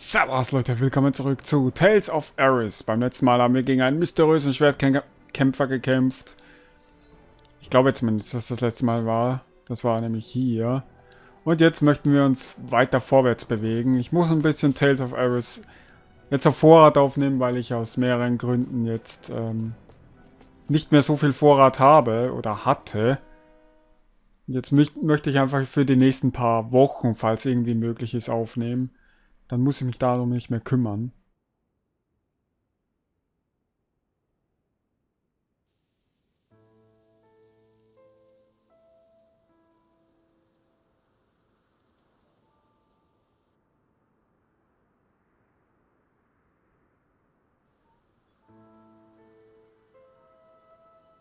Servus Leute, willkommen zurück zu Tales of Ares. Beim letzten Mal haben wir gegen einen mysteriösen Schwertkämpfer gekämpft. Ich glaube zumindest, dass das letzte Mal war. Das war nämlich hier. Und jetzt möchten wir uns weiter vorwärts bewegen. Ich muss ein bisschen Tales of Ares jetzt auf Vorrat aufnehmen, weil ich aus mehreren Gründen jetzt nicht mehr so viel Vorrat habe oder hatte. Jetzt möchte ich einfach für die nächsten paar Wochen, falls irgendwie möglich ist, aufnehmen. Dann muss ich mich darum nicht mehr kümmern.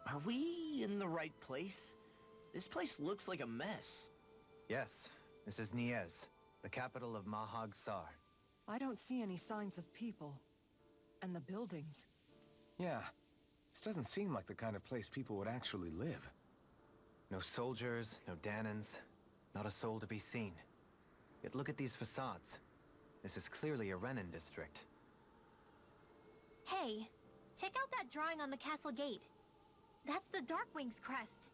Are we in the right place? This place looks like a mess. Yes, this is Niez, the capital of Mahag Sar. I don't see any signs of people. And the buildings. Yeah, this doesn't seem like the kind of place people would actually live. No soldiers, no Danans, not a soul to be seen. Yet look at these facades. This is clearly a Renan district. Hey, check out that drawing on the castle gate. That's the Darkwing's crest.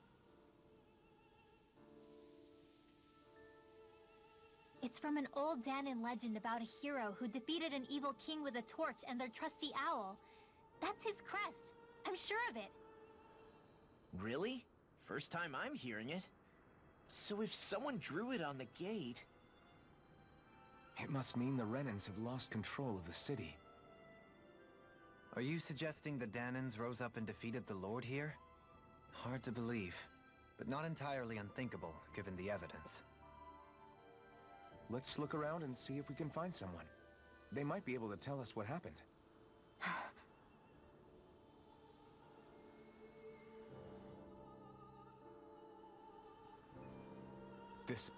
It's from an old Danan legend about a hero who defeated an evil king with a torch and their trusty owl. That's his crest. I'm sure of it. Really? First time I'm hearing it. So if someone drew it on the gate... It must mean the Renans have lost control of the city. Are you suggesting the Danans rose up and defeated the Lord here? Hard to believe, but not entirely unthinkable, given the evidence. Let's look around and see if we can find someone. They might be able to tell us what happened. This...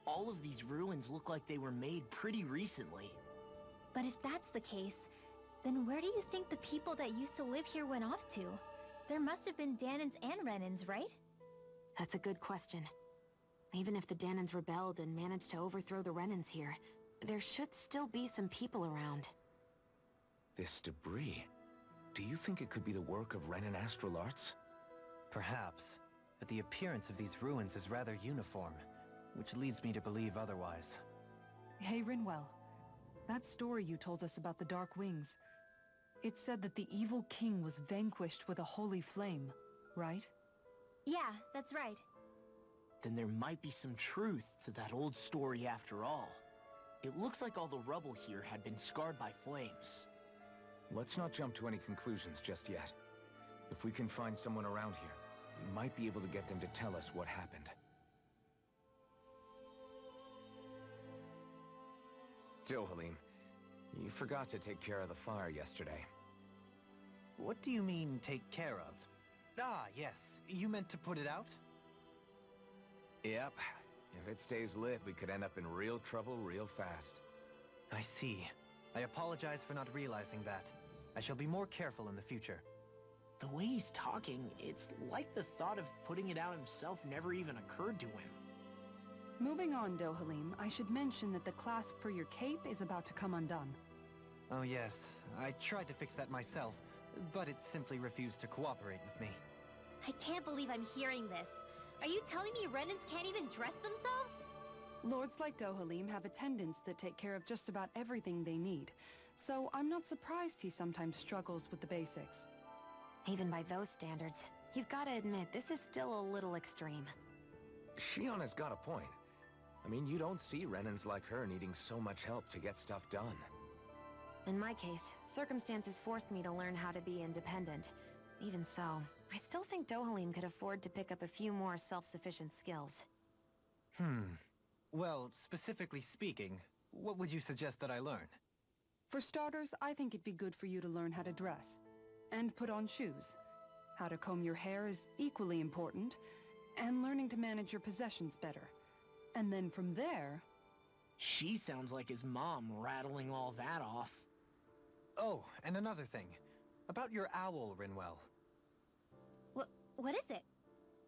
All of these ruins look like they were made pretty recently. But if that's the case, then where do you think the people that used to live here went off to? There must have been Danans and Renans, right? That's a good question. Even if the Danans rebelled and managed to overthrow the Renans here, there should still be some people around. This debris... Do you think it could be the work of Renan astral arts? Perhaps, but the appearance of these ruins is rather uniform, which leads me to believe otherwise. Hey, Rinwell. That story you told us about the Dark Wings. It said that the evil king was vanquished with a holy flame, right? Yeah, that's right. Then there might be some truth to that old story after all. It looks like all the rubble here had been scarred by flames. Let's not jump to any conclusions just yet. If we can find someone around here, we might be able to get them to tell us what happened. Dohalim, you forgot to take care of the fire yesterday. What do you mean, take care of? Ah, yes. You meant to put it out? Yep. If it stays lit, we could end up in real trouble real fast. I see. I apologize for not realizing that. I shall be more careful in the future. The way he's talking, it's like the thought of putting it out himself never even occurred to him. Moving on, Dohalim, I should mention that the clasp for your cape is about to come undone. Oh yes, I tried to fix that myself, but it simply refused to cooperate with me. I can't believe I'm hearing this. Are you telling me Renans can't even dress themselves? Lords like Dohalim have attendants that take care of just about everything they need, so I'm not surprised he sometimes struggles with the basics. Even by those standards, you've got to admit this is still a little extreme. Shion has got a point. I mean, you don't see Renans like her needing so much help to get stuff done. In my case, circumstances forced me to learn how to be independent. Even so, I still think Dohalim could afford to pick up a few more self-sufficient skills. Well, specifically speaking, what would you suggest that I learn? For starters, I think it'd be good for you to learn how to dress. And put on shoes. How to comb your hair is equally important. And learning to manage your possessions better. And then from there... She sounds like his mom rattling all that off. Oh, and another thing. About your owl, Rinwell. What is it?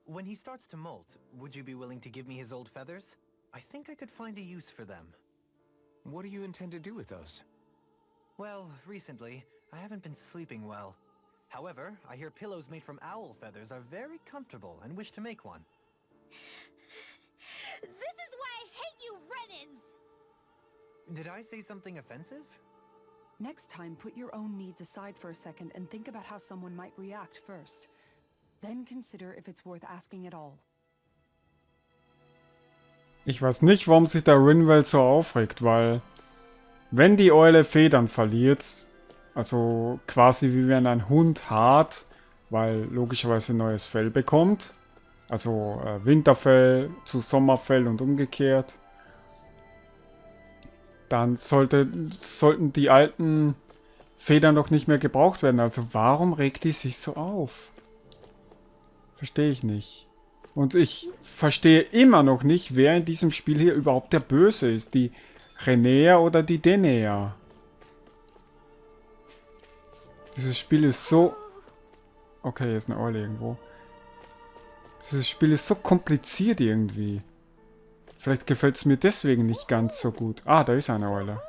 When he starts to molt, would you be willing to give me his old feathers? I think I could find a use for them. What do you intend to do with those? Well, recently, I haven't been sleeping well. However, I hear pillows made from owl feathers are very comfortable and wish to make one. This is why I hate you, Renans! Did I say something offensive? Next time, put your own needs aside for a second and think about how someone might react first. Then consider if it's worth asking at all. Ich weiß nicht, warum sich der Rinwell so aufregt, weil wenn die Eule Federn verliert, also quasi wie wenn ein Hund hart, weil logischerweise neues Fell bekommt, also Winterfell zu Sommerfell und umgekehrt, dann sollten die alten Federn doch nicht mehr gebraucht werden. Also warum regt die sich so auf? Verstehe ich nicht. Und ich verstehe immer noch nicht, wer in diesem Spiel hier überhaupt der Böse ist. Die Renea oder die Denea. Dieses Spiel ist so... Okay, hier ist eine Eule irgendwo. Dieses Spiel ist so kompliziert irgendwie. Vielleicht gefällt es mir deswegen nicht ganz so gut. Ah, da ist eine Eule.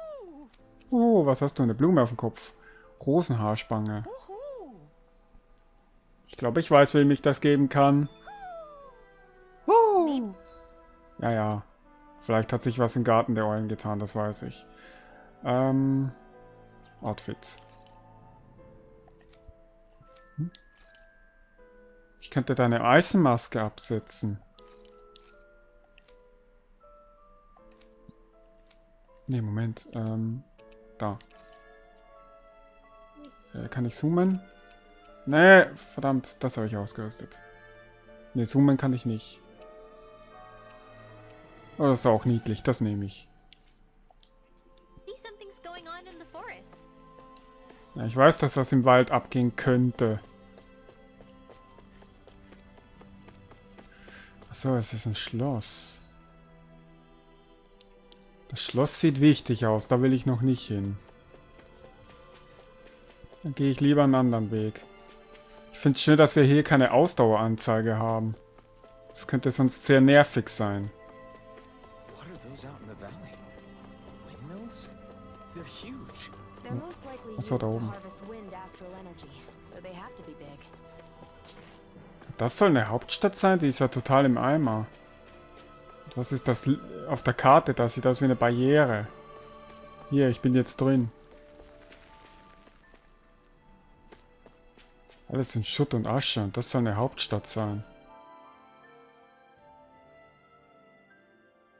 Oh, was hast du? Eine Blume auf dem Kopf. Rosenhaarspange. Ich glaube, ich weiß, wem ich das geben kann. Ja, ja. Vielleicht hat sich was im Garten der Eulen getan, das weiß ich. Outfits. Ich könnte deine Eisenmaske absetzen. Ne, Moment. Da. Kann ich zoomen? Ne, verdammt, das habe ich ausgerüstet. Ne, zoomen kann ich nicht. Oh, das ist auch niedlich, das nehme ich. Ja, ich weiß, dass was im Wald abgehen könnte. Achso, es ist ein Schloss. Das Schloss sieht wichtig aus, da will ich noch nicht hin. Dann gehe ich lieber einen anderen Weg. Ich finde es schön, dass wir hier keine Ausdaueranzeige haben. Das könnte sonst sehr nervig sein. Achso, da oben. Das soll eine Hauptstadt sein? Die ist ja total im Eimer. Und was ist das auf der Karte? Das sieht aus wie eine Barriere. Hier, ich bin jetzt drin. Alles in Schutt und Asche und das soll eine Hauptstadt sein.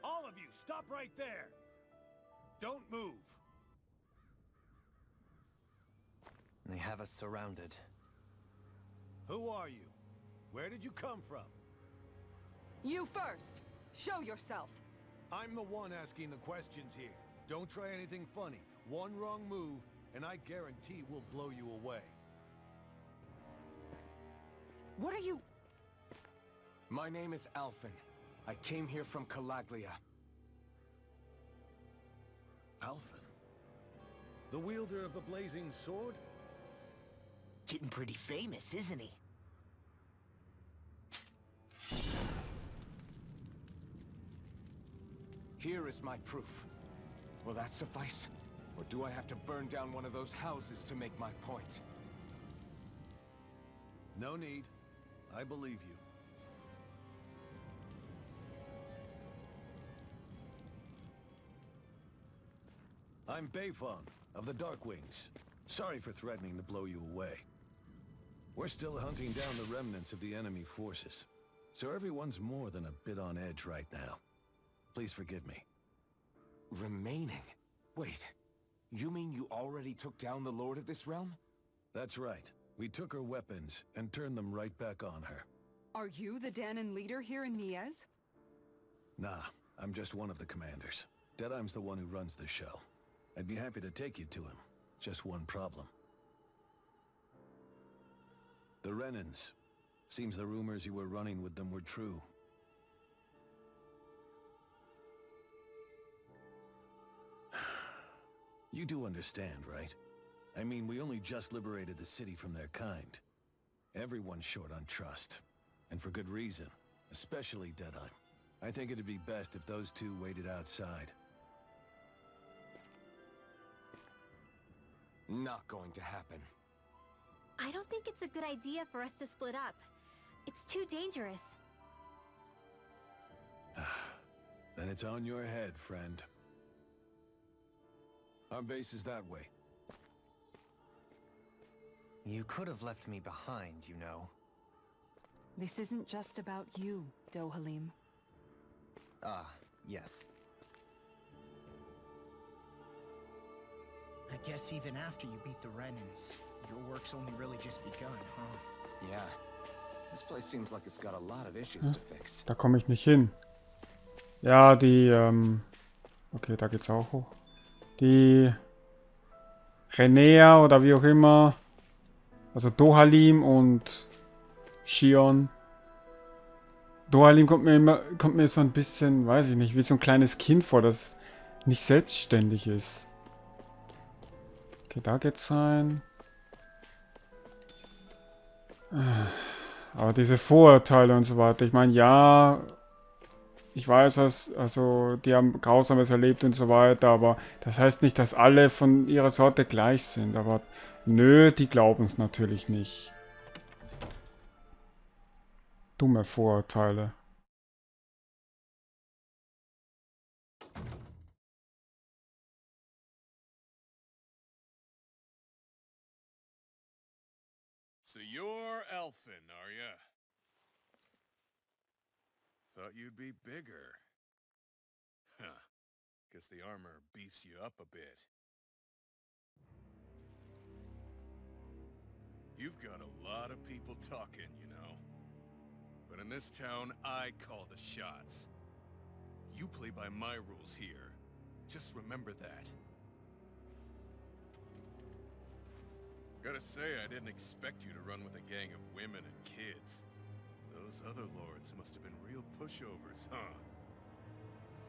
All of you, stop right there. Don't move. They have us surrounded. Who are you? Where did you come from? You first! Show yourself! I'm the one asking the questions here. Don't try anything funny. One wrong move, and I guarantee we'll blow you away. What are you... My name is Alphen. I came here from Calaglia. Alphen? The wielder of the blazing sword? Getting pretty famous, isn't he? Here is my proof. Will that suffice? Or do I have to burn down one of those houses to make my point? No need. I believe you. I'm Beifong, of the Darkwings. Sorry for threatening to blow you away. We're still hunting down the remnants of the enemy forces, so everyone's more than a bit on edge right now. Please forgive me. Remaining? Wait, you mean you already took down the Lord of this realm? That's right. We took her weapons and turned them right back on her. Are you the Danon leader here in Niez? Nah, I'm just one of the commanders. Deadeye's the one who runs the show. I'd be happy to take you to him. Just one problem. The Renans. Seems the rumors you were running with them were true. You do understand, right? I mean, we only just liberated the city from their kind. Everyone's short on trust. And for good reason. Especially Deadeye. I think it'd be best if those two waited outside. Not going to happen. I don't think it's a good idea for us to split up. It's too dangerous. Then it's on your head, friend. Our base is that way. You could have left me behind, you know. This isn't just about you, TheUncleWulf. Ah, yes. I guess even after you beat the Renans, your work's only really just begun, huh? Yeah. This place seems like it's got a lot of issues to fix. Da komme ich nicht hin. Ja, die, okay, da geht's auch hoch. Die Renea oder wie auch immer. Also TheUncleWulf und Shion. TheUncleWulf kommt mir so ein bisschen, weiß ich nicht, wie so ein kleines Kind vor, das nicht selbstständig ist. Okay, da geht's rein. Aber diese Vorurteile und so weiter. Ich meine, ja, ich weiß was, also die haben Grausames erlebt und so weiter, aber das heißt nicht, dass alle von ihrer Sorte gleich sind. Aber nö, die glauben es natürlich nicht. Dumme Vorurteile. So you're elfin, are ya? Thought you'd be bigger. Huh. Guess the armor beefs you up a bit. You've got a lot of people talking, you know. But in this town, I call the shots. You play by my rules here. Just remember that. Gotta say, I didn't expect you to run with a gang of women and kids. Those other lords must have been real pushovers, huh?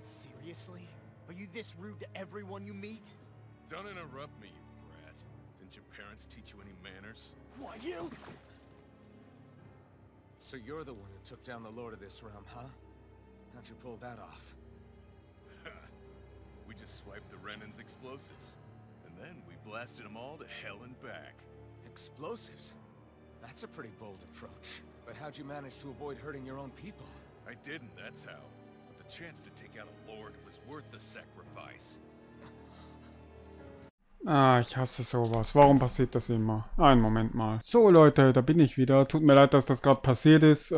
Seriously? Are you this rude to everyone you meet? Don't interrupt me, you brat. Didn't your parents teach you any manners? What, you? So you're the one who took down the lord of this realm, huh? How'd you pull that off? We just swiped the Renan's explosives. And then we blasted them all to hell and back. Explosives? That's a pretty bold approach. But how'd you manage to avoid hurting your own people? I didn't, that's how. But the chance to take out a lord was worth the sacrifice. Ah, ich hasse sowas. Warum passiert das immer? Einen Moment mal. So Leute, da bin ich wieder. Tut mir leid, dass das gerade passiert ist.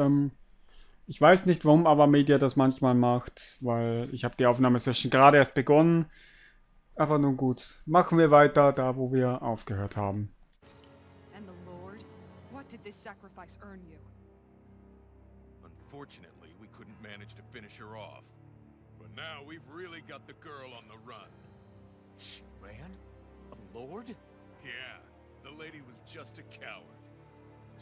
Ich weiß nicht, warum aber Media das manchmal macht, weil ich habe die Aufnahmesession gerade erst begonnen. Aber nun gut. Machen wir weiter, da wo wir aufgehört haben. And the Lord? What did this sacrifice earn you? Unfortunately, we couldn't manage to finish her off. But now we've really got the girl on the run. She ran? A lord? Yeah, the lady was just a coward.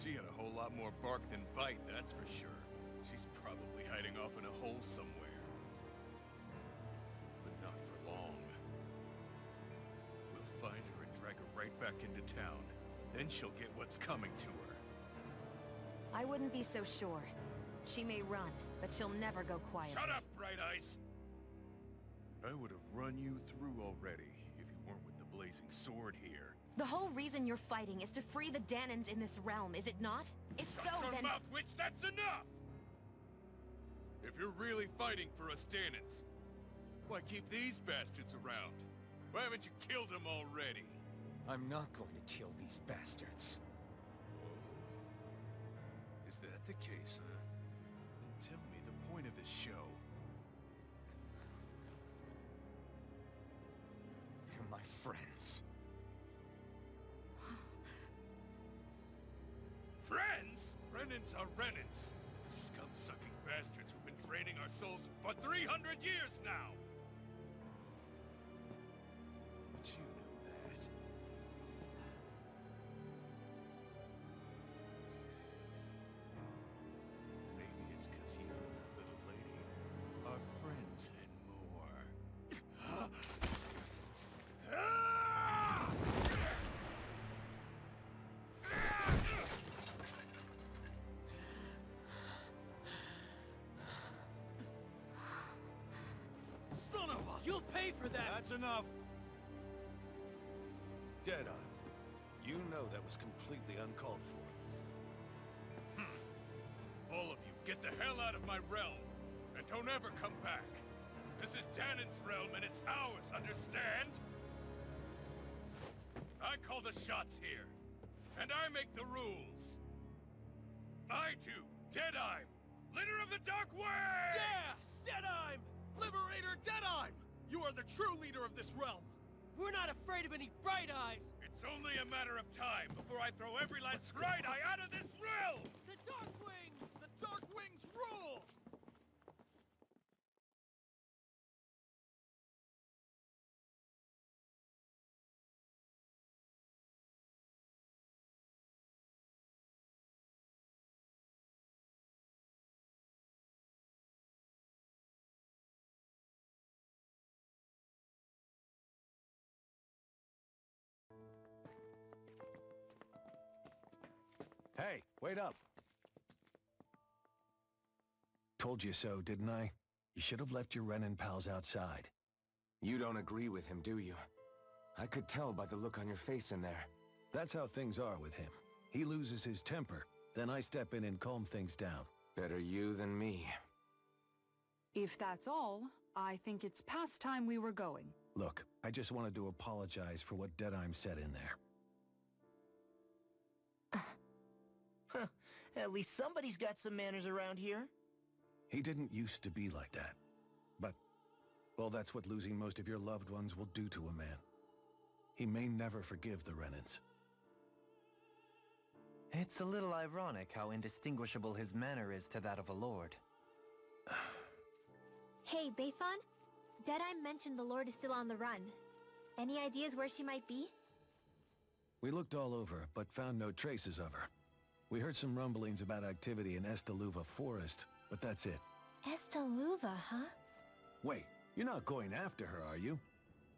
She had a whole lot more bark than bite, that's for sure. She's probably hiding off in a hole somewhere. But not for long. We'll find her and drag her right back into town. Then she'll get what's coming to her. I wouldn't be so sure. She may run, but she'll never go quiet. Shut up, Bright Eyes! I would have run you through already if you weren't with the blazing sword here. The whole reason you're fighting is to free the Danans in this realm, is it not? If so, Shut your then... mouth, witch! That's enough! If you're really fighting for us Danans, why keep these bastards around? Why haven't you killed them already? I'm not going to kill these bastards. Oh. Is that the case, huh? Then tell me the point of this show. They're my friends. Friends? Renans are Renans. Scum-sucking bastards who've been draining our souls for 300 years now! But you know that. Maybe it's 'cause you and that little lady are friends and more. You'll pay for that! That's enough! Deadeye, you know that was completely uncalled for. All of you, get the hell out of my realm! And don't ever come back! This is Danon's realm and it's ours, understand? I call the shots here. And I make the rules. I do, Deadeye, leader of the Dark Way! Yeah! Deadeye! Liberator Deadeye! You are the true leader of this realm! We're not afraid of any bright eyes! It's only a matter of time before I throw every last bright eye out of this realm! The Dark Wings! The Dark Wings rule! Hey, wait up! Told you so, didn't I? You should have left your Renin pals outside. You don't agree with him, do you? I could tell by the look on your face in there. That's how things are with him. He loses his temper, then I step in and calm things down. Better you than me. If that's all, I think it's past time we were going. Look, I just wanted to apologize for what Deadeye said in there. At least somebody's got some manners around here. He didn't used to be like that. But, well, that's what losing most of your loved ones will do to a man. He may never forgive the Renins. It's a little ironic how indistinguishable his manner is to that of a lord. Hey, Bayfon? Deadeye mentioned the Lord is still on the run. Any ideas where she might be? We looked all over, but found no traces of her. We heard some rumblings about activity in Estaluva Forest, but that's it. Estaluva, huh? Wait, you're not going after her, are you?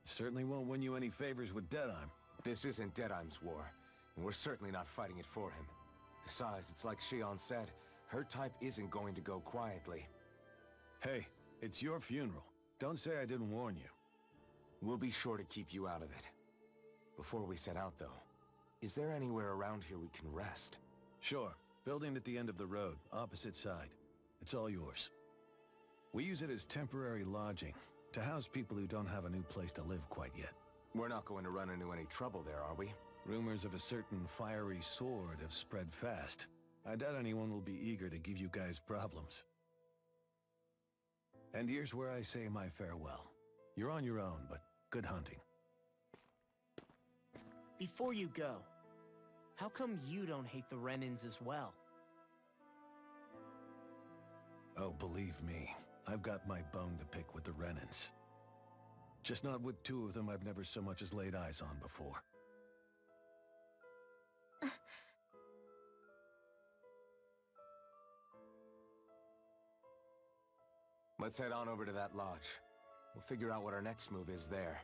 Certainly won't win you any favors with Deadeye. This isn't Deadeye's war, and we're certainly not fighting it for him. Besides, it's like Shion said, her type isn't going to go quietly. Hey, it's your funeral. Don't say I didn't warn you. We'll be sure to keep you out of it. Before we set out, though, is there anywhere around here we can rest? Sure. Building at the end of the road, opposite side. It's all yours. We use it as temporary lodging, to house people who don't have a new place to live quite yet. We're not going to run into any trouble there, are we? Rumors of a certain fiery sword have spread fast. I doubt anyone will be eager to give you guys problems. And here's where I say my farewell. You're on your own, but good hunting. Before you go, how come you don't hate the Renins as well? Oh, believe me, I've got my bone to pick with the Renins. Just not with two of them I've never so much as laid eyes on before. Let's head on over to that lodge. We'll figure out what our next move is there.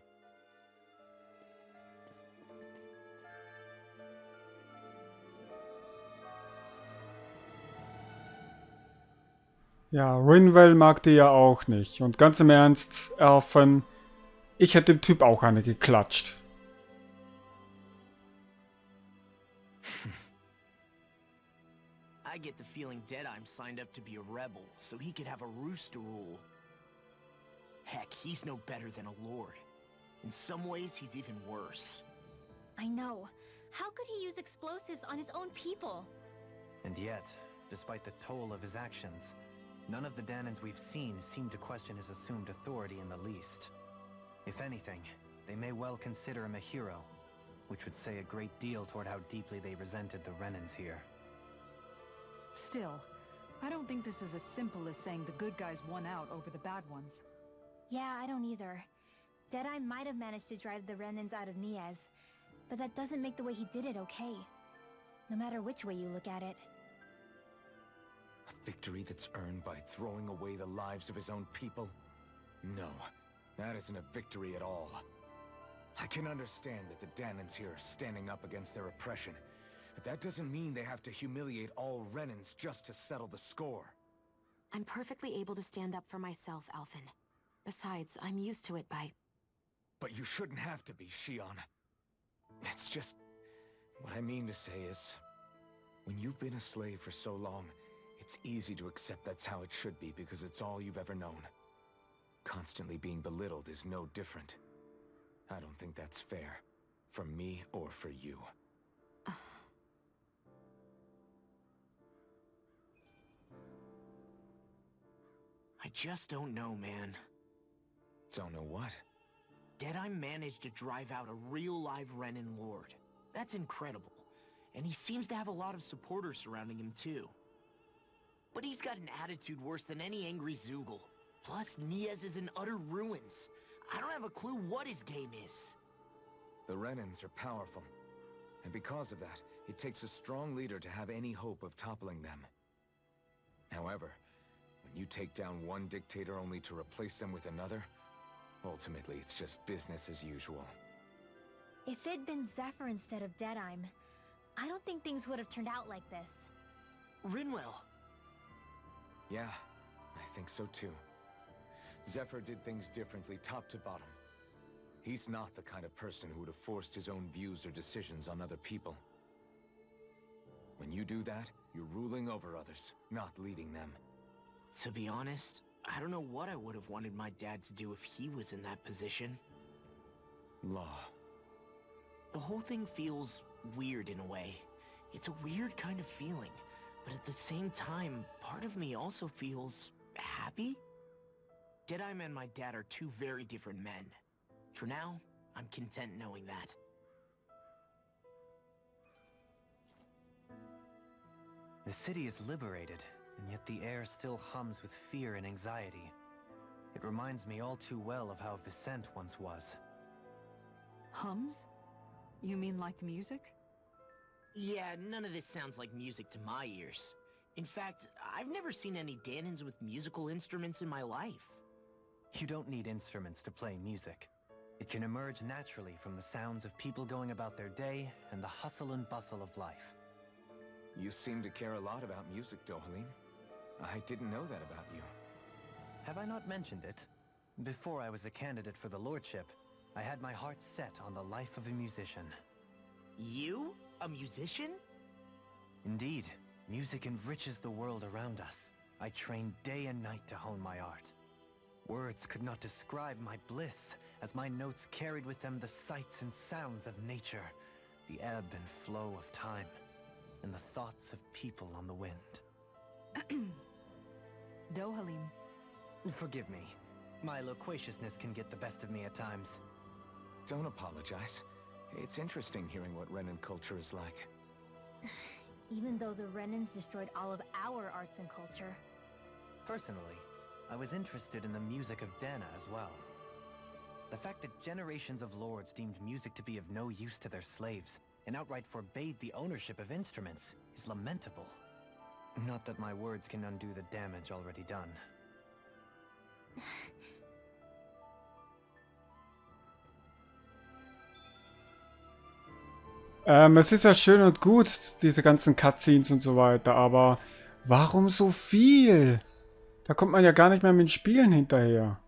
Ja, Rinwell mag die ja auch nicht. Und ganz im Ernst, Elfen, ich hätte dem Typ auch eine geklatscht. I get the feeling Deadeye signed up to be a rebel, so he could have a rooster rule. Heck, he's no better than a lord. In some ways, he's even worse. I know. How could he use explosives on his own people? And yet, despite the toll of his actions, none of the Danons we've seen seem to question his assumed authority in the least. If anything, they may well consider him a hero, which would say a great deal toward how deeply they resented the Renins here. Still, I don't think this is as simple as saying the good guys won out over the bad ones. Yeah, I don't either. Deadeye might have managed to drive the Renins out of Niez, but that doesn't make the way he did it okay. No matter which way you look at it. A victory that's earned by throwing away the lives of his own people? No, that isn't a victory at all. I can understand that the Danons here are standing up against their oppression, but that doesn't mean they have to humiliate all Renins just to settle the score. I'm perfectly able to stand up for myself, Alphen. Besides, I'm used to it by... But you shouldn't have to be, Shion. It's just... What I mean to say is... When you've been a slave for so long, it's easy to accept that's how it should be because it's all you've ever known. Constantly being belittled is no different. I don't think that's fair. For me or for you. I just don't know, man. Don't know what? Deadeye managed to drive out a real live Renin Lord. That's incredible. And he seems to have a lot of supporters surrounding him too. But he's got an attitude worse than any angry Zoogle. Plus, Niez is in utter ruins. I don't have a clue what his game is. The Renins are powerful. And because of that, it takes a strong leader to have any hope of toppling them. However, when you take down one dictator only to replace them with another, ultimately it's just business as usual. If it'd been Zephyr instead of Deadeye, I don't think things would have turned out like this. Rinwell. Yeah, I think so too. Zephyr did things differently top to bottom. He's not the kind of person who would have forced his own views or decisions on other people. When you do that, you're ruling over others, not leading them. To be honest, I don't know what I would have wanted my dad to do if he was in that position. Law. The whole thing feels weird in a way. It's a weird kind of feeling, but at the same time, part of me also feels happy. Deadeye and my dad are two very different men. For now, I'm content knowing that. The city is liberated, and yet the air still hums with fear and anxiety. It reminds me all too well of how Vicente once was. Hums? You mean like music? Yeah, none of this sounds like music to my ears. In fact, I've never seen any Danins with musical instruments in my life. You don't need instruments to play music. It can emerge naturally from the sounds of people going about their day and the hustle and bustle of life. You seem to care a lot about music, Dohalim. I didn't know that about you. Have I not mentioned it? Before I was a candidate for the lordship, I had my heart set on the life of a musician. You? A musician? Indeed, music enriches the world around us. I trained day and night to hone my art. Words could not describe my bliss, as my notes carried with them the sights and sounds of nature, the ebb and flow of time, and the thoughts of people on the wind. Dohalim. Forgive me. My loquaciousness can get the best of me at times. Don't apologize. It's interesting hearing what Renin culture is like. Even though the Renins destroyed all of our arts and culture. Personally, I was interested in the music of Dana as well. The fact that generations of lords deemed music to be of no use to their slaves, and outright forbade the ownership of instruments, is lamentable. Not that my words can undo the damage already done. Es ist ja schön und gut, diese ganzen Cutscenes und so weiter, aber warum so viel? Da kommt man ja gar nicht mehr mit den Spielen hinterher.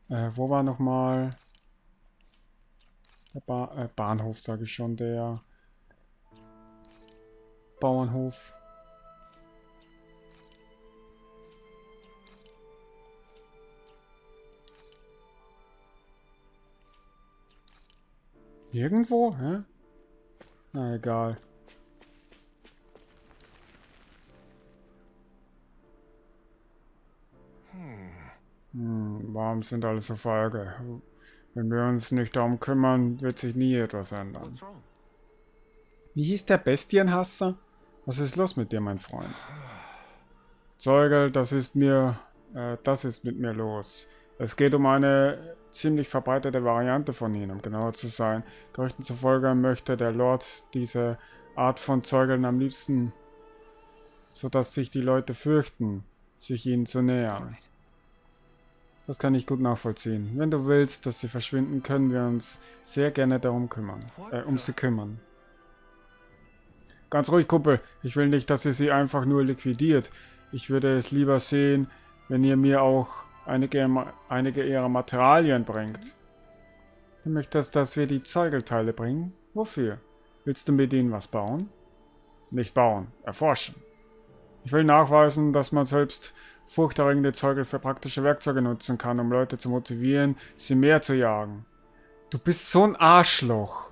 Wo war nochmal der Bahnhof, sage ich schon, der Bauernhof. Irgendwo? Hä? Na egal. Warum sind alle so feige? Wenn wir uns nicht darum kümmern, wird sich nie etwas ändern. Wie hieß der Bestienhasser? Was ist los mit dir, mein Freund? Zeugel, das ist mit mir los. Es geht um eine ziemlich verbreitete Variante von ihnen, um genauer zu sein. Gerüchten zufolge möchte der Lord diese Art von Zeugeln am liebsten, sodass sich die Leute fürchten, sich ihnen zu nähern. Das kann ich gut nachvollziehen. Wenn du willst, dass sie verschwinden, können wir uns sehr gerne darum kümmern, um sie kümmern. Ganz ruhig, Kumpel. Ich will nicht, dass ihr sie einfach nur liquidiert. Ich würde es lieber sehen, wenn ihr mir auch einige ihrer Materialien bringt. Du möchtest, dass wir die Zeugelteile bringen? Wofür? Willst du mit ihnen was bauen? Nicht bauen, erforschen. Ich will nachweisen, dass man selbst furchterregende Zeugel für praktische Werkzeuge nutzen kann, um Leute zu motivieren, sie mehr zu jagen. Du bist so ein Arschloch.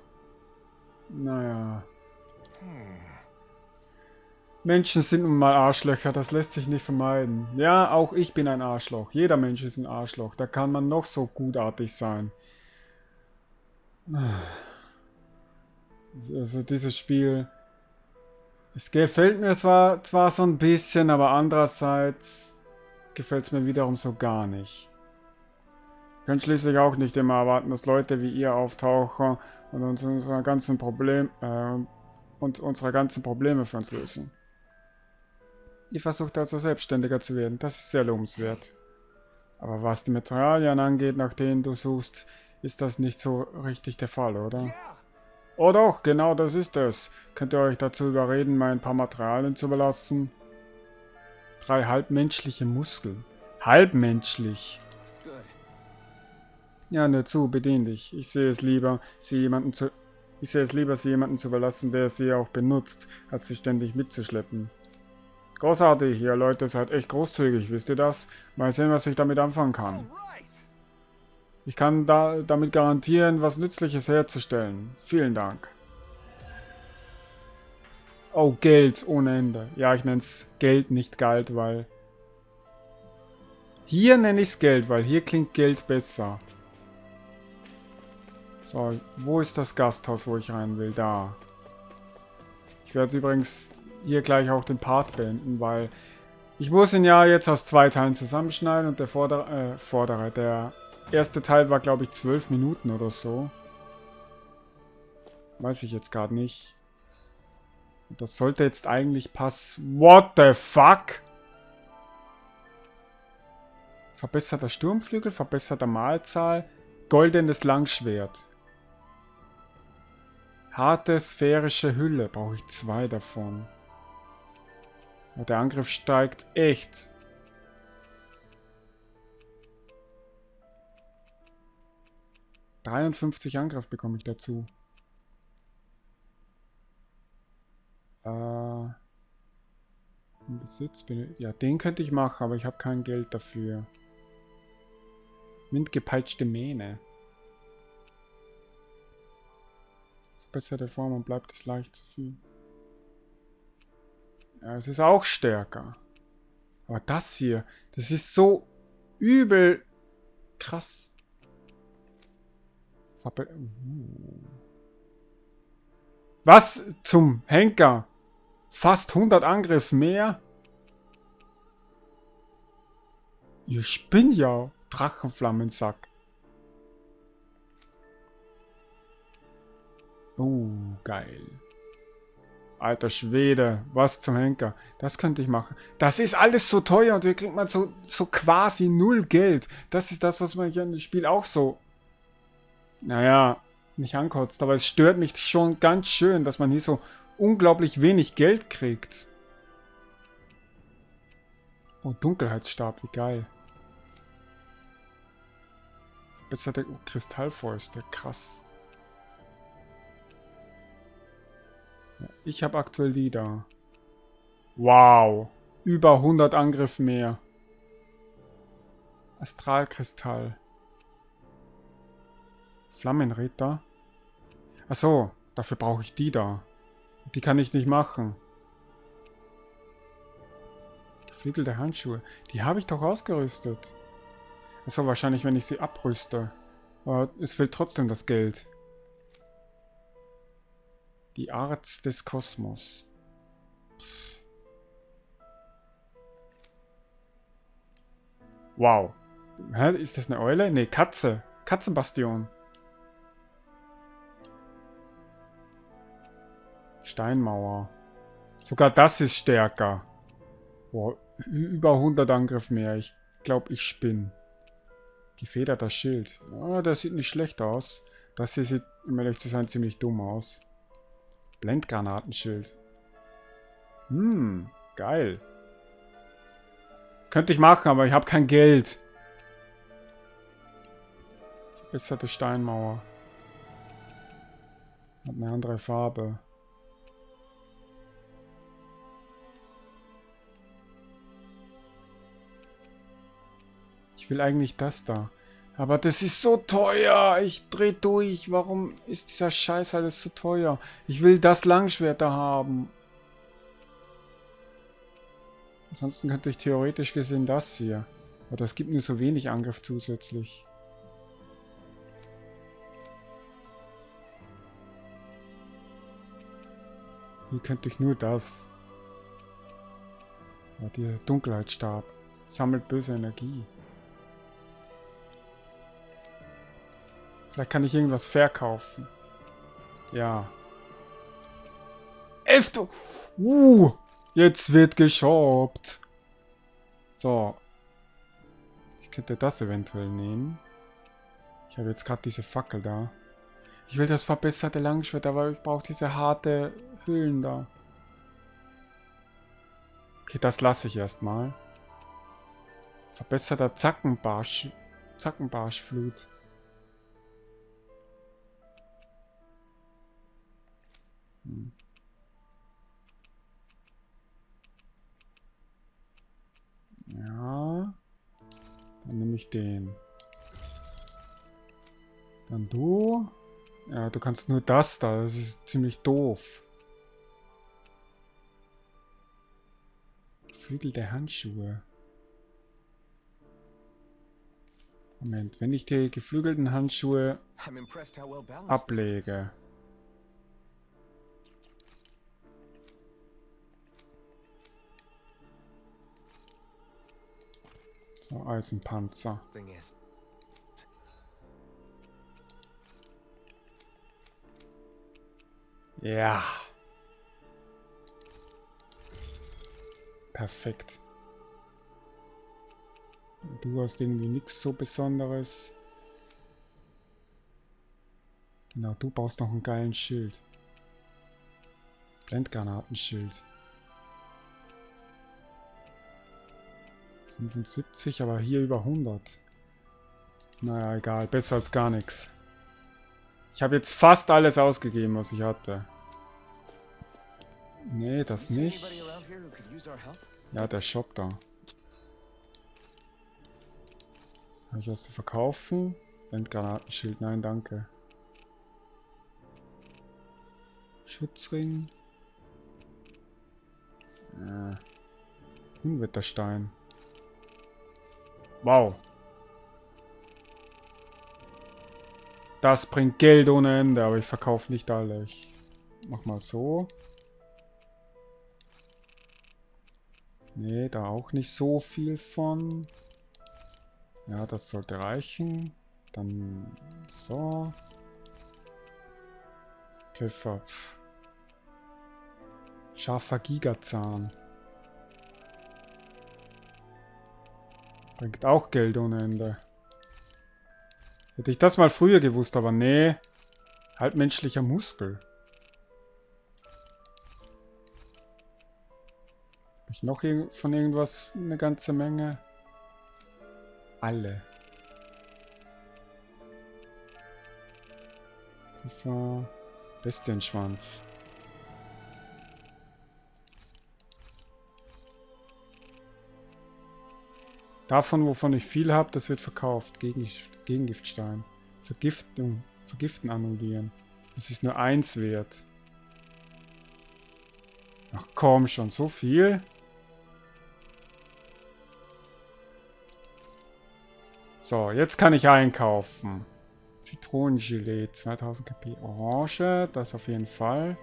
Naja. Menschen sind nun mal Arschlöcher, das lässt sich nicht vermeiden. Ja, auch ich bin ein Arschloch. Jeder Mensch ist ein Arschloch. Da kann man noch so gutartig sein. Also dieses Spiel, es gefällt mir zwar so ein bisschen, aber andererseits gefällt es mir wiederum so gar nicht. Ihr könnt schließlich auch nicht immer erwarten, dass Leute wie ihr auftauchen und unsere ganzen Probleme für uns lösen. Ihr versucht also selbstständiger zu werden, das ist sehr lobenswert. Aber was die Materialien angeht, nach denen du suchst, ist das nicht so richtig der Fall, oder? Oh doch, genau das ist es. Könnt ihr euch dazu überreden, mir ein paar Materialien zu belassen? 3 halbmenschliche Muskeln. Halbmenschlich. Ja, nur zu, bedien dich. Ich sehe es lieber, sie jemanden zu überlassen, der sie auch benutzt, als sie ständig mitzuschleppen. Großartig, ihr Leute seid echt großzügig, wisst ihr das? Mal sehen, was ich damit anfangen kann. Ich kann damit garantieren, was Nützliches herzustellen. Vielen Dank. Oh, Geld ohne Ende. Ja, ich nenne es Geld, nicht Geld, weil... Hier nenne ich es Geld, weil hier klingt Geld besser. So, wo ist das Gasthaus, wo ich rein will? Da. Ich werde übrigens hier gleich auch den Part beenden, weil ich muss ihn ja jetzt aus 2 Teilen zusammenschneiden und der erste Teil war, glaube ich, 12 Minuten oder so. Weiß ich jetzt gerade nicht. Und das sollte jetzt eigentlich passen. What the fuck? Verbesserter Sturmflügel, verbesserter Mahlzahl, goldenes Langschwert. Harte sphärische Hülle, brauche ich 2 davon. Ja, der Angriff steigt echt. ...53 Angriff bekomme ich dazu. Im Besitz bin ich... Ja, den könnte ich machen, aber ich habe kein Geld dafür. Windgepeitschte Mähne. Verbesserte Form und bleibt es leicht zu viel. Ja, es ist auch stärker. Aber das hier, das ist so übel krass. Was zum Henker? Fast 100 Angriff mehr? Ihr spinnt ja, Drachenflammensack. Geil. Alter Schwede, was zum Henker. Das könnte ich machen. Das ist alles so teuer und hier kriegt man so quasi 0 Geld. Das ist das, was man hier in dem Spiel auch so... Naja, nicht ankotzt, aber es stört mich schon ganz schön, dass man hier so unglaublich wenig Geld kriegt. Oh, Dunkelheitsstab, wie geil. Verbesserte Kristallfäuste, krass. Ja, ich habe aktuell die da. Wow, über 100 Angriff mehr. Astralkristall. Flammenritter. Achso, dafür brauche ich die da. Die kann ich nicht machen. Geflügelte Handschuhe. Die habe ich doch ausgerüstet. Achso, wahrscheinlich, wenn ich sie abrüste. Aber es fehlt trotzdem das Geld. Die Arzt des Kosmos. Wow. Hä, ist das eine Eule? Ne, Katze. Katzenbastion. Steinmauer. Sogar das ist stärker. Boah, über 100 Angriff mehr. Ich glaube, ich spinne. Gefederter Schild. Ja, das sieht nicht schlecht aus. Das hier sieht, um ehrlich zu sein, ziemlich dumm aus. Blendgranatenschild. Geil. Könnte ich machen, aber ich habe kein Geld. Verbesserte Steinmauer. Hat eine andere Farbe. Ich will eigentlich das da. Aber das ist so teuer. Ich dreh durch. Warum ist dieser Scheiß alles so teuer? Ich will das Langschwert da haben. Ansonsten könnte ich theoretisch gesehen das hier. Aber das gibt nur so wenig Angriff zusätzlich. Hier könnte ich nur das. Ja, dieser Dunkelheitsstab. Sammelt böse Energie. Vielleicht kann ich irgendwas verkaufen. Ja. 11. Jetzt wird geshoppt. So. Ich könnte das eventuell nehmen. Ich habe jetzt gerade diese Fackel da. Ich will das verbesserte Langschwert, aber ich brauche diese harte Hüllen da. Okay, das lasse ich erstmal. Verbesserter Zackenbarschflut. Ja. Dann nehme ich den. Dann du. Ja, du kannst nur das da. Das ist ziemlich doof. Geflügelte Handschuhe. Moment, wenn ich die geflügelten Handschuhe ablege. So, Eisenpanzer. Ja. Perfekt. Du hast irgendwie nichts so Besonderes. Genau, du baust noch einen geilen Schild. Blendgranatenschild. 75, aber hier über 100. Naja, egal. Besser als gar nichts. Ich habe jetzt fast alles ausgegeben, was ich hatte. Nee, das nicht. Ja, der Shop da. Habe ich was zu verkaufen? Blendgranatenschild, nein, danke. Schutzring. Unwetterstein. Wow. Das bringt Geld ohne Ende, aber ich verkaufe nicht alle. Ich mach mal so. Nee, da auch nicht so viel von. Ja, das sollte reichen. Dann so. Pfeffer. Scharfer Gigazahn. Bringt auch Geld ohne Ende. Hätte ich das mal früher gewusst, aber nee. Halbmenschlicher Muskel. Habe ich noch von irgendwas eine ganze Menge? Alle. Pfeffer. Bestienschwanz. Davon, wovon ich viel habe, das wird verkauft. Gegengiftstein. Vergiften annullieren. Das ist nur 1 wert. Ach komm schon, so viel? So, jetzt kann ich einkaufen. Zitronengelee, 2000 KP. Orange, das auf jeden Fall.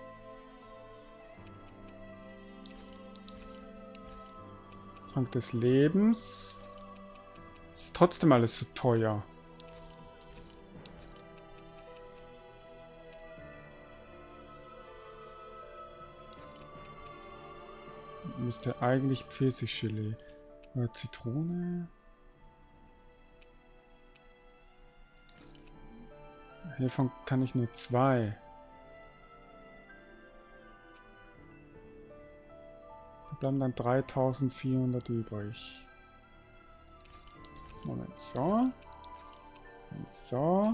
Trank des Lebens. Ist trotzdem alles so teuer. Müsste eigentlich Pfirsichgelee. Oder Zitrone. Hiervon kann ich nur 2. Da bleiben dann 3400 übrig. Moment, so. Und so.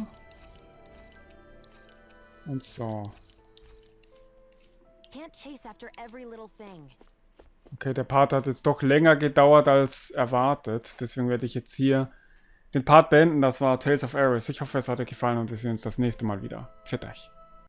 Und so. Can't chase after every little thing. Okay, der Part hat jetzt doch länger gedauert als erwartet. Deswegen werde ich jetzt hier den Part beenden. Das war Tales of Ares. Ich hoffe, es hat euch gefallen und wir sehen uns das nächste Mal wieder. Pfiat euch.